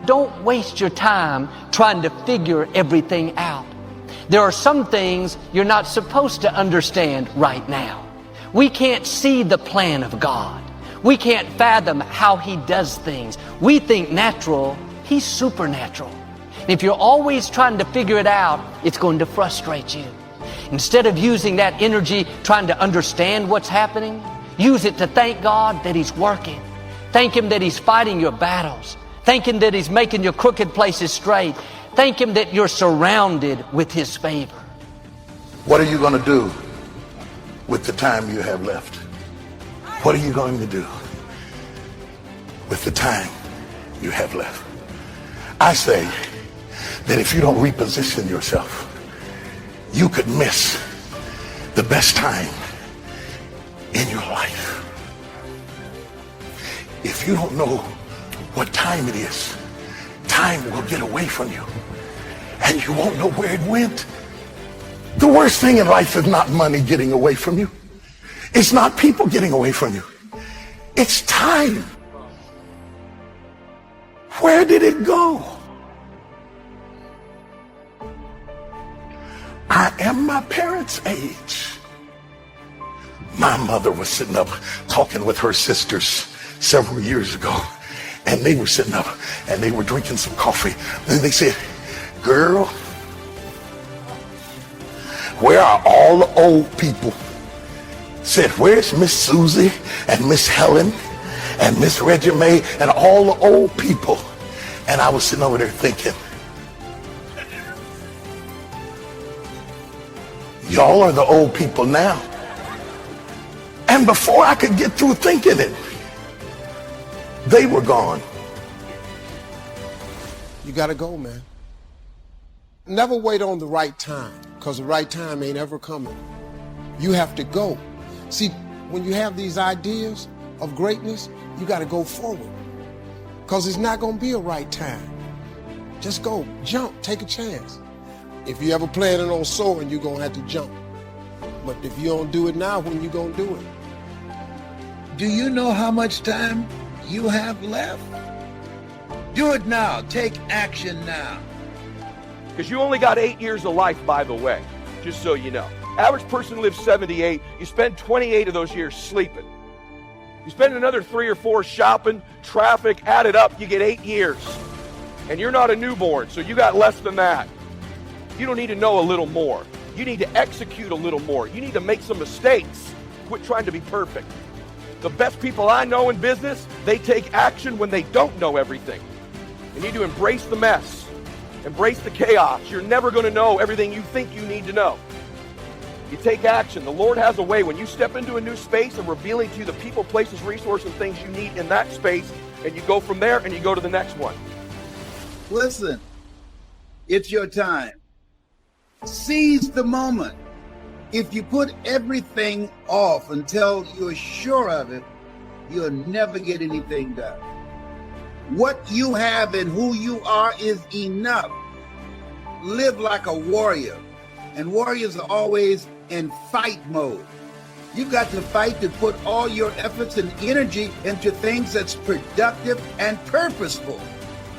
Don't waste your time trying to figure everything out. There are some things you're not supposed to understand right now. We can't see the plan of God. We can't fathom how He does things. We think natural, He's supernatural. And if you're always trying to figure it out, it's going to frustrate you. Instead of using that energy trying to understand what's happening, use it to thank God that He's working. Thank Him that He's fighting your battles. Thank Him that He's making your crooked places straight. Thank Him that you're surrounded with His favor. What are you going to do with the time you have left? What are you going to do with the time you have left? I say that if you don't reposition yourself, you could miss the best time in your life. If you don't know what time it is, time will get away from you and you won't know where it went. The worst thing in life is not money getting away from you. It's not people getting away from you. It's time. Where did it go? I am my parents' age. My mother was sitting up talking with her sisters several years ago, and they were sitting up and they were drinking some coffee. And they said, "Girl, where are all the old people?" Said, "Where's Miss Susie and Miss Helen and Miss Reggie Mae and all the old people?" And I was sitting over there thinking, y'all are the old people now. And before I could get through thinking it, they were gone. You gotta go, man. Never wait on the right time, because the right time ain't ever coming. You have to go. See, when you have these ideas of greatness, you gotta go forward, because it's not gonna be a right time. Just go, jump, take a chance. If you ever planning on soaring, you're gonna have to jump. But if you don't do it now, when you gonna do it? Do you know how much time you have left? Do it now. Take action now. Because you only got 8 years of life, by the way, just so you know. Average person lives 78. You spend 28 of those years sleeping. You spend another 3 or 4 shopping, traffic, add it up, you get 8 years. And you're not a newborn, so you got less than that. You don't need to know a little more. You need to execute a little more. You need to make some mistakes. Quit trying to be perfect. The best people I know in business, they take action when they don't know everything. You need to embrace the mess. Embrace the chaos. You're never going to know everything you think you need to know. You take action. The Lord has a way when you step into a new space and revealing to you the people, places, resources, and things you need in that space, and you go from there and you go to the next one. Listen, it's your time. Seize the moment. If you put everything off until you're sure of it, you'll never get anything done. What you have and who you are is enough. Live like a warrior. And warriors are always in fight mode. You've got to fight to put all your efforts and energy into things that's productive and purposeful.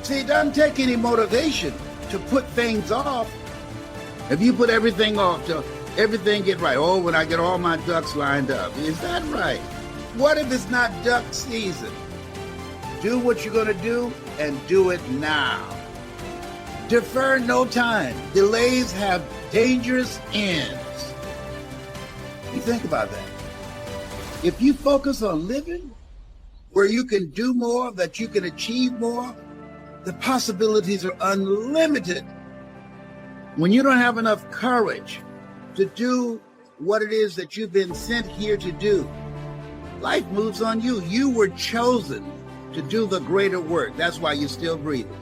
See, it doesn't take any motivation to put things off. If you put everything off till everything get right, oh, when I get all my ducks lined up, is that right? What if it's not duck season? Do what you're gonna do and do it now. Defer no time. Delays have dangerous ends. You think about that. If you focus on living where you can do more, that you can achieve more, the possibilities are unlimited. When you don't have enough courage to do what it is that you've been sent here to do, life moves on you. You were chosen to do the greater work. That's why you're still breathing.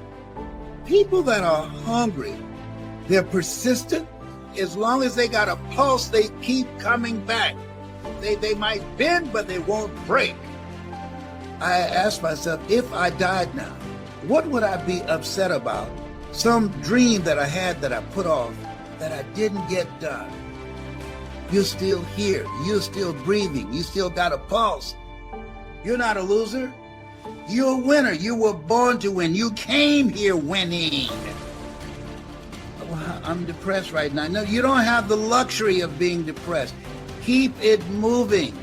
People that are hungry, they're persistent. As long as they got a pulse, they keep coming back. They might bend, but they won't break. I asked myself, if I died now, what would I be upset about? Some dream that I had that I put off, that I didn't get done. You're still here. You're still breathing. You still got a pulse. You're not a loser. You're a winner. You were born to win. You came here winning. Well, I'm depressed right now. No, you don't have the luxury of being depressed. Keep it moving.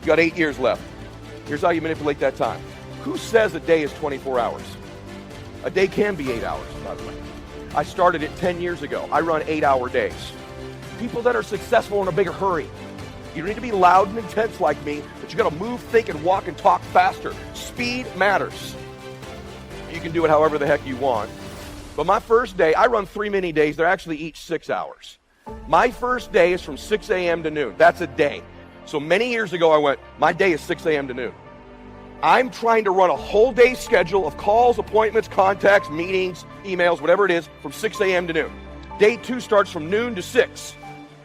You got 8 years left. Here's how you manipulate that time. Who says a day is 24 hours? A day can be 8 hours, by the way. I started it 10 years ago. I run 8-hour days. People that are successful in a bigger hurry. You don't need to be loud and intense like me, but you got to move, think, and walk and talk faster. Speed matters. You can do it however the heck you want. But my first day, I run 3 mini days. They're actually each 6 hours. My first day is from 6 a.m. to noon. That's a day. So many years ago, I went, my day is 6 a.m. to noon. I'm trying to run a whole day schedule of calls, appointments, contacts, meetings, emails, whatever it is, from 6 a.m. to noon. Day 2 starts from noon to 6.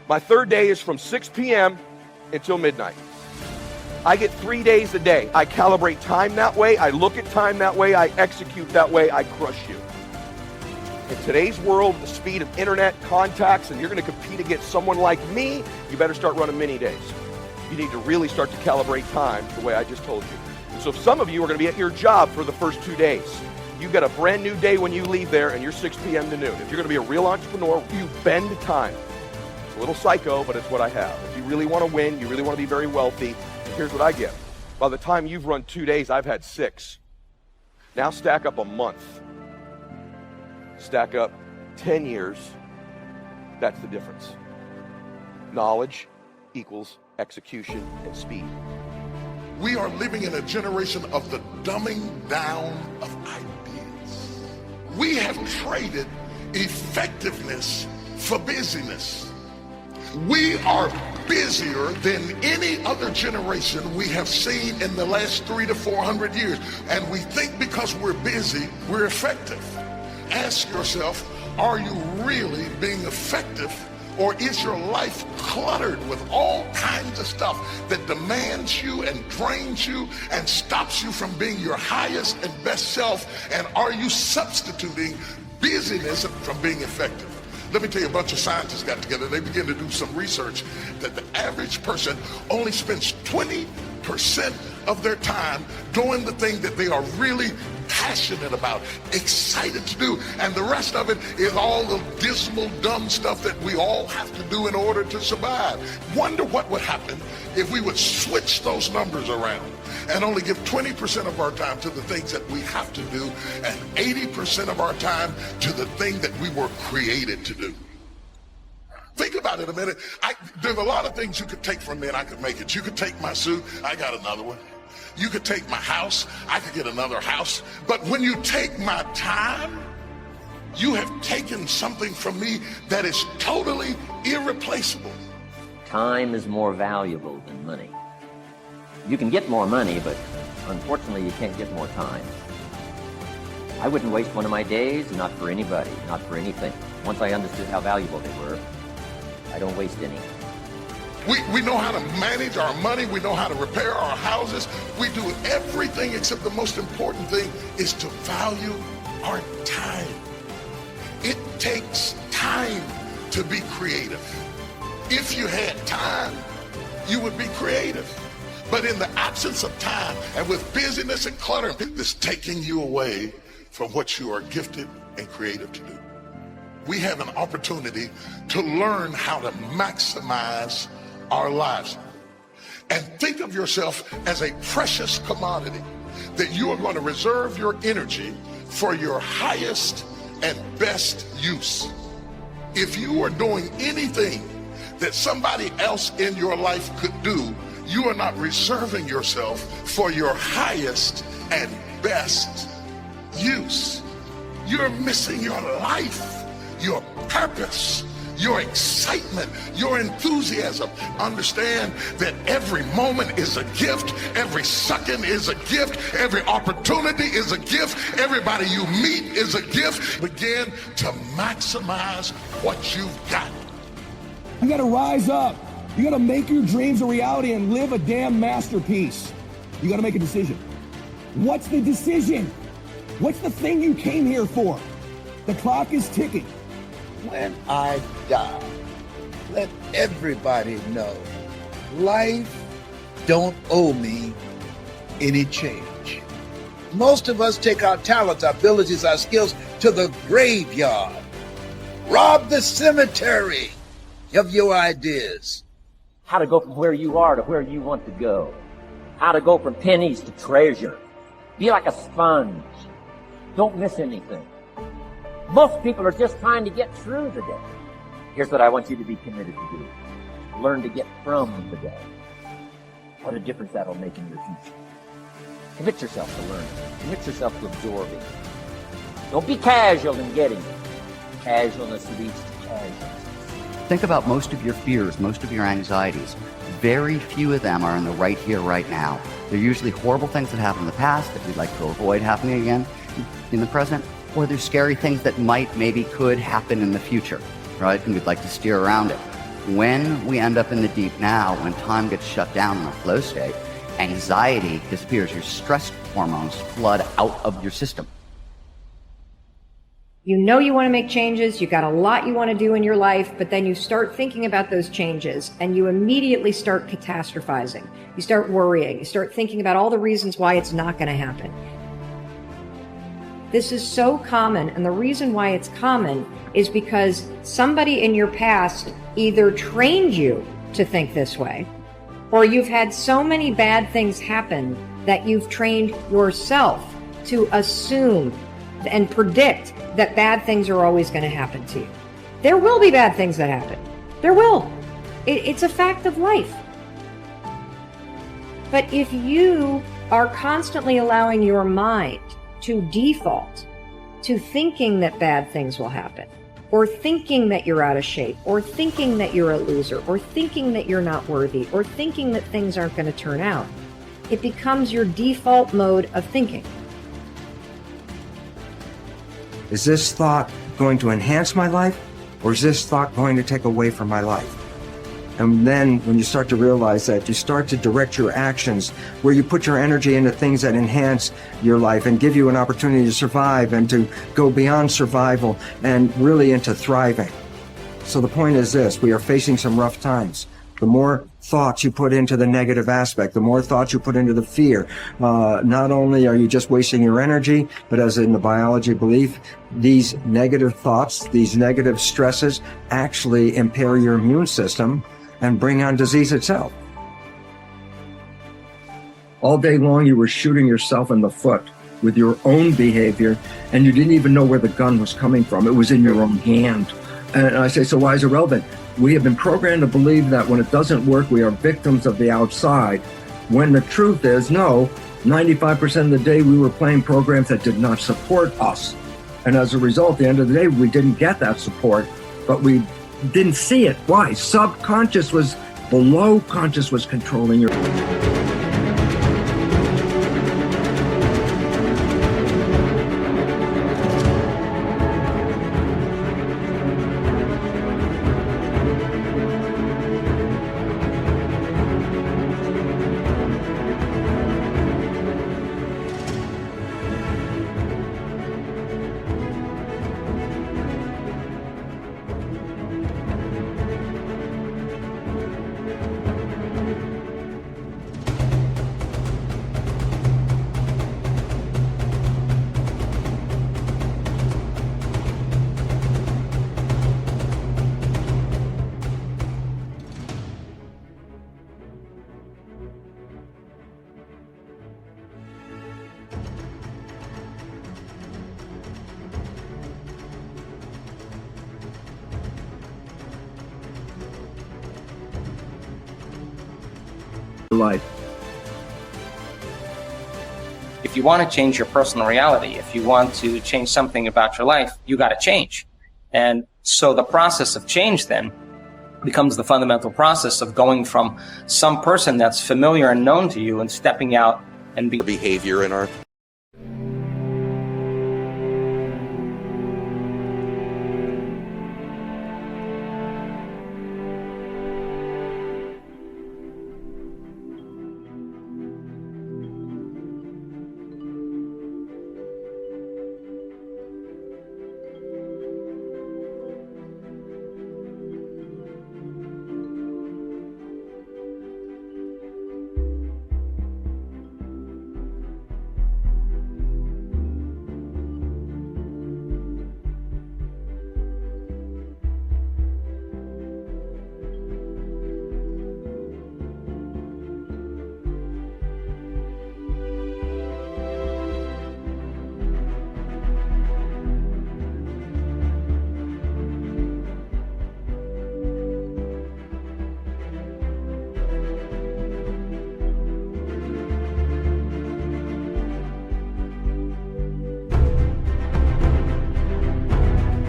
My third day is from 6 p.m. until midnight. I get 3 days a day. I calibrate time that way. I look at time that way. I execute that way. I crush you. In today's world, the speed of internet, contacts, and you're going to compete against someone like me, you better start running mini days. You need to really start to calibrate time the way I just told you. And so some of you are going to be at your job for the first 2 days. You've got a brand new day when you leave there, and you're 6 p.m. to noon. If you're going to be a real entrepreneur, you bend time. It's a little psycho, but it's what I have. If you really want to win, you really want to be very wealthy, here's what I get. By the time you've run 2 days, I've had 6. Now stack up a month. Stack up 10 years. That's the difference. Knowledge equals execution and speed. We are living in a generation of the dumbing down of ideas. We have traded effectiveness for busyness. We are busier than any other generation we have seen in the last 300 to 400 years. And we think because we're busy, we're effective. Ask yourself, are you really being effective? Or is your life cluttered with all kinds of stuff that demands you and drains you and stops you from being your highest and best self? And are you substituting busyness from being effective? Let me tell you, a bunch of scientists got together. They began to do some research that the average person only spends 20% of their time doing the thing that they are really passionate about, excited to do, and the rest of it is all the dismal, dumb stuff that we all have to do in order to survive. Wonder what would happen if we would switch those numbers around and only give 20% of our time to the things that we have to do and 80% of our time to the thing that we were created to do. Think about it a minute. There's a lot of things you could take from me and I could make it. You could take my suit, I got another one. You could take my house, I could get another house. But when you take my time, you have taken something from me that is totally irreplaceable. Time is more valuable than money. You can get more money, but unfortunately you can't get more time. I wouldn't waste one of my days, not for anybody, not for anything. Once I understood how valuable they were, I don't waste any. We know how to manage our money. We know how to repair our houses. We do everything except the most important thing is to value our time. It takes time to be creative. If you had time, you would be creative. But in the absence of time and with busyness and clutter, it's taking you away from what you are gifted and creative to do. We have an opportunity to learn how to maximize our lives. And think of yourself as a precious commodity that you are going to reserve your energy for your highest and best use. If you are doing anything that somebody else in your life could do, you are not reserving yourself for your highest and best use. You're missing your life, your purpose, your excitement, your enthusiasm. Understand that every moment is a gift, every second is a gift, every opportunity is a gift, everybody you meet is a gift. Begin to maximize what you've got. You gotta rise up. You gotta make your dreams a reality and live a damn masterpiece. You gotta make a decision. What's the decision? What's the thing you came here for? The clock is ticking. When I die, let everybody know life don't owe me any change. Most of us take our talents, our abilities, our skills to the graveyard. Rob the cemetery of your ideas. How to go from where you are to where you want to go. How to go from pennies to treasure. Be like a sponge. Don't miss anything. Most people are just trying to get through the day. Here's what I want you to be committed to do. Learn to get from the day. What a difference that'll make in your future. Commit yourself to learning. Commit yourself to absorbing. Don't be casual in getting it. Casualness leads to casualness. Think about most of your fears, most of your anxieties. Very few of them are in the right here, right now. They're usually horrible things that happened in the past that we'd like to avoid happening again in the present, or they're scary things that maybe could happen in the future, right? And we'd like to steer around it. When we end up in the deep now, when time gets shut down in a flow state, anxiety disappears. Your stress hormones flood out of your system. You know you want to make changes, you got a lot you want to do in your life, but then you start thinking about those changes and you immediately start catastrophizing. You start worrying, you start thinking about all the reasons why it's not going to happen. This is so common, and the reason why it's common is because somebody in your past either trained you to think this way, or you've had so many bad things happen that you've trained yourself to assume and predict that bad things are always going to happen to you. There will be bad things that happen. There will. It's a fact of life. But if you are constantly allowing your mind to default to thinking that bad things will happen, or thinking that you're out of shape, or thinking that you're a loser, or thinking that you're not worthy, or thinking that things aren't going to turn out, it becomes your default mode of thinking. Is this thought going to enhance my life, or is this thought going to take away from my life? And then when you start to realize that, you start to direct your actions where you put your energy into things that enhance your life and give you an opportunity to survive and to go beyond survival and really into thriving. So the point is this: we are facing some rough times. The more thoughts you put into the negative aspect, the more thoughts you put into the fear, not only are you just wasting your energy, but as in the biology belief, these negative thoughts, these negative stresses actually impair your immune system and bring on disease itself. All day long, you were shooting yourself in the foot with your own behavior, and you didn't even know where the gun was coming from. It was in your own hand. And I say, so why is it relevant? We have been programmed to believe that when it doesn't work, we are victims of the outside, when the truth is, no, 95% of the day we were playing programs that did not support us. And as a result, at the end of the day, we didn't get that support, but we didn't see it. Why? Subconscious was below, conscious was controlling your... life. If you want to change your personal reality, if you want to change something about your life, you got to change. And so the process of change then becomes the fundamental process of going from some person that's familiar and known to you and stepping out and behavior in our